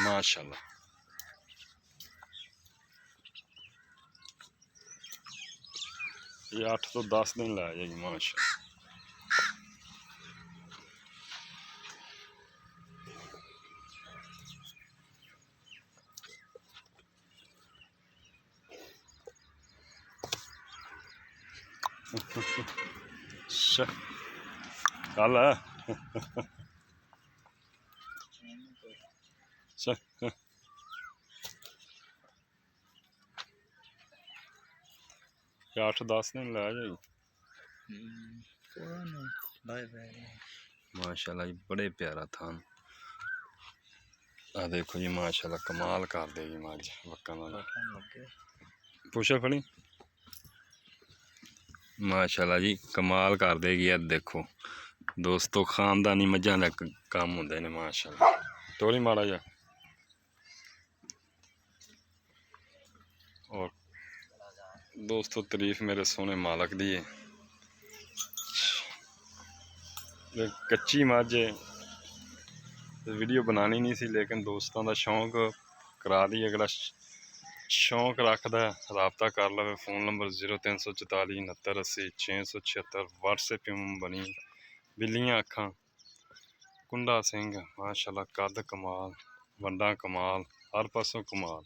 माशाल्लाह। ये 8 तो 10 दिन लै जाएगी माशाल्लाह। चल ये 8-10 दिन लै जाएगी माशाल्लाह जी। बड़े प्यारा थान आ देखो जी माशाल्लाह कमाल कर देगी मज वक्कन वाला। पुछे फड़ी माशाल्लाह जी कमाल कर देगी। अब देखो दोस्तों खानदानी मझां दा कम हुंदे ने माशाल्लाह। तोली माड़ा जा और दोस्तों तारीफ मेरे सोने मालक दी है। कच्ची मझ वीडियो बनानी नहीं सी लेकिन दोस्तों का शौक करा दी। अगला शौक रखता है राबता कर लवे। Phone number 0344 69 80 676। व्हाट्सएप बनी। बिल्लियाँ अखां कुंडा सिंह माशाल्लाह कद कमाल वंडा कमाल हर पासों कमाल।